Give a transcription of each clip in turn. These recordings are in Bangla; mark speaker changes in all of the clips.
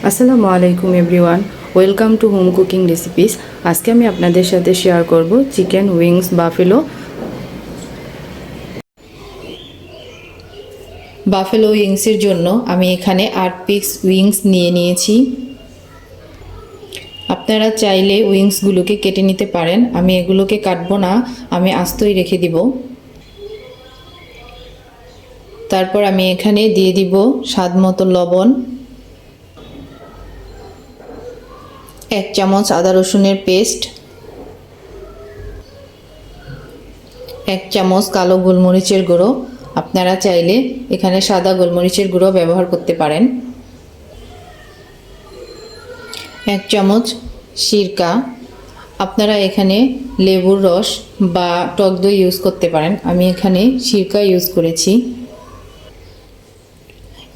Speaker 1: আসসালামু আলাইকুম everyone, welcome to home cooking recipes. আজকে আমি আপনাদের সাথে শেয়ার করব চিকেন উইংস বাফেলো উইংসের জন্য আমি এখানে 8 পিস উইংস নিয়েছি। আপনারা চাইলে উইংসগুলোকে কেটে নিতে পারেন, আমি এগুলোকে কাটবো না, আমি আস্তই রেখে দিব। তারপর আমি এখানে দিয়ে দিব স্বাদ মতো লবণ, 1 চামচ আদা রসুনের পেস্ট, 1 চামচ কালো গোলমরিচের গুঁড়ো। আপনারা চাইলে এখানে সাদা গোলমরিচের গুঁড়ো ব্যবহার করতে পারেন। 1 চামচ সিরকা, আপনারা এখানে লেবুর রস বা টক দই ইউজ করতে পারেন, আমি এখানে সিরকা ইউজ করেছি।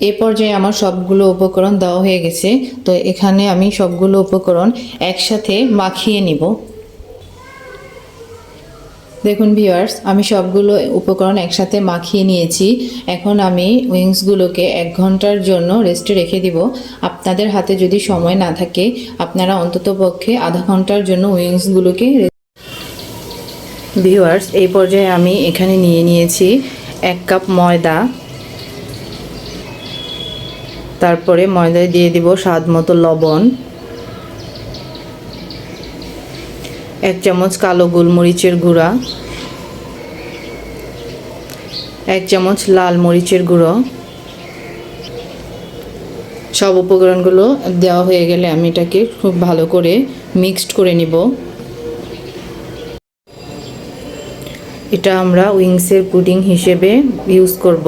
Speaker 1: এ পর্যায়ে আমার সবগুলো উপকরণ দেওয়া হয়ে গেছে, তো এখানে আমি সবগুলো উপকরণ একসাথে মাখিয়ে নিব। দেখুন ভিউয়ার্স, আমি সবগুলো উপকরণ একসাথে মাখিয়ে নিয়েছি। এখন আমি উইংসগুলোকে 1 ঘন্টার জন্য রেস্টে রেখে দিব। আপনাদের হাতে যদি সময় না থাকে, আপনারা অন্ততপক্ষে আধা ঘন্টার জন্য উইংসগুলোকে। ভিউয়ার্স, এই পর্যায়ে আমি এখানে নিয়েছি 1 কাপ ময়দা। তারপরে ময়দায় দিয়ে দিব স্বাদ মতো লবণ, 1 চামচ কালো গোলমরিচের গুঁড়া, 1 চামচ লাল মরিচের গুঁড়ো। সব উপকরণগুলো দেওয়া হয়ে গেলে আমি এটাকে খুব ভালো করে মিক্সড করে নিব। এটা আমরা উইংসের পুডিং হিসেবে ইউজ করব।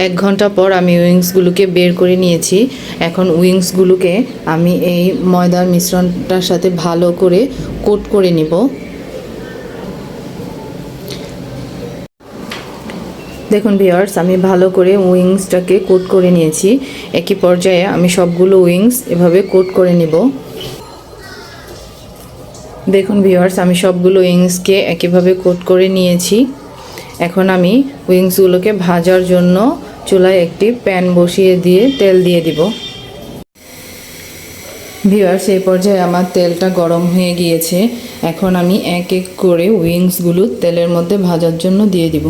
Speaker 1: 1 ঘন্টা পর আমি উইংসগুলোকে বের করে নিয়েছি। এখন উইংসগুলোকে আমি এই ময়দার মিশ্রণটার সাথে ভালো করে কোট করে নিব। দেখুন ভিউয়ার্স, আমি ভালো করে উইংসটাকে কোট করে নিয়েছি। একই পর্যায়ে আমি সবগুলো উইংস এভাবে কোট করে নিব। দেখুন ভিউয়ার্স, আমি সবগুলো উইংসকে একইভাবে কোট করে নিয়েছি। এখন আমি উইংসগুলোকে ভাজার জন্য চুলায় একটি প্যান বসিয়ে দিয়ে তেল দিয়ে দিব। ভিউয়ার্স, এই পর্যায়ে আমার তেলটা গরম হয়ে গিয়েছে। এখন আমি এক এক করে উইংসগুলো তেলের মধ্যে ভাজার জন্য দিয়ে দিব।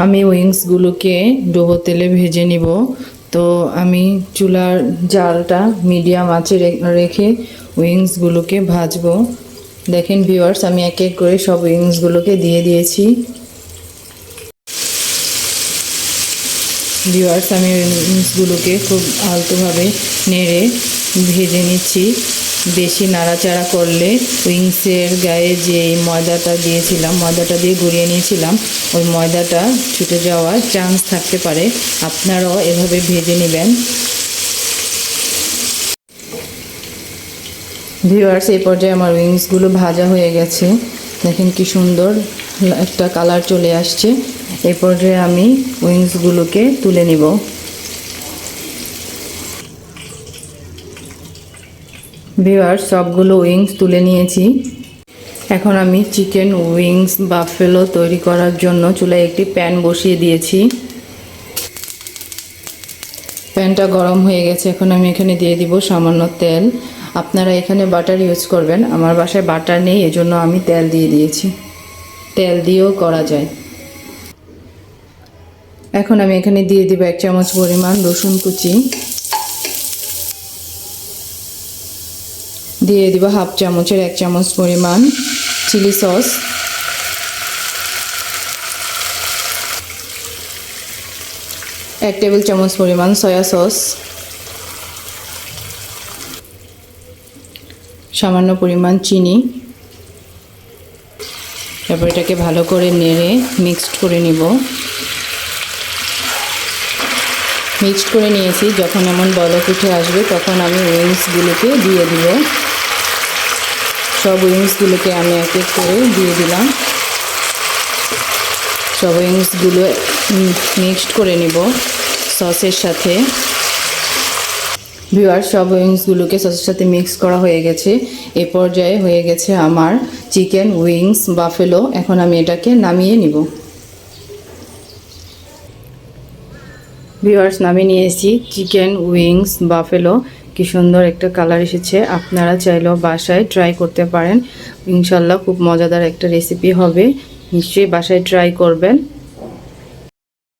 Speaker 1: আমি উইংসগুলোকে ডুবো তেলে ভেজে নিব। তো আমি চুলার জালটা মিডিয়াম আঁচে রেখে উইংসগুলোকে ভাজবো। দেখেন ভিউয়ার্স, আমি এক এক করে সব উইংসগুলোকে দিয়ে দিয়েছি। ভিউয়ার্স, আমি উইংসগুলোকে খুব আলতোভাবে নেড়ে ভেজে নিচ্ছি। বেশি নাড়াচাড়া করলে উইংসের গায়ে যে ময়দাটা দিয়েছিলাম, ময়দাটা দিয়ে গুঁড়িয়ে নিয়েছিলাম, ওই ময়দাটা ছুটে যাওয়ার চান্স থাকতে পারে। আপনারাও এভাবে ভেজে নেবেন। ভিউয়ার্স, এই পর্যায়ে আমার উইংসগুলো ভাজা হয়ে গেছে। দেখেন কি সুন্দর একটা কালার চলে আসছে। এই পর্যায়ে আমি উইংসগুলোকে তুলে নিব। ভিউয়ার্স, সবগুলো উইংস তুলে নিয়েছি। এখন আমি চিকেন উইংস বাফেলো তৈরি করার জন্য চুলায় একটি প্যান বসিয়ে দিয়েছি। প্যানটা গরম হয়ে গেছে। এখন আমি এখানে দিয়ে দিব সামান্য তেল। আপনারা এখানে বাটার ইউজ করবেন, আমার বাসায় বাটার নেই, এজন্য আমি তেল দিয়ে দিয়েছি। তেল দিয়েও করা যায়। এখন আমি এখানে দিয়ে দিব 1 চামচ পরিমাণ রসুন কুচি, দিয়ে দিব হাফ চামচের 1 চামচ পরিমাণ চিলি সস, 1 টেবিল চামচ পরিমাণ সয়া সস, সামান্য পরিমাণ চিনি। তারপর এটাকে ভালো করে নেড়ে মিক্সড করে নিব। মিক্সড করে নিয়েছি। যখন এমন বলক উঠে আসবে তখন আমি উইংসগুলোকে দিয়ে দিব। সব উইংসগুলোকে আমি এক এক করে দিয়ে দিলাম। সব উইংসগুলো মিক্সড করে নিব সসের সাথে। ভিউয়ার্স, সব উইংসগুলোকে সসের সাথে মিক্স করা হয়ে গেছে। এ পর্যায়ে হয়ে গেছে আমার চিকেন উইংস বাফেলো। এখন আমি এটাকে নামিয়ে নিব। ভিউয়ার্স, নামিয়ে নিয়েছি চিকেন উইংস বাফেলো। কি সুন্দর একটা কালার এসেছে। আপনারা চাইলেও বাসায় ট্রাই করতে পারেন, ইনশাল্লাহ খুব মজাদার একটা রেসিপি হবে। নিশ্চয়ই বাসায় ট্রাই করবেন।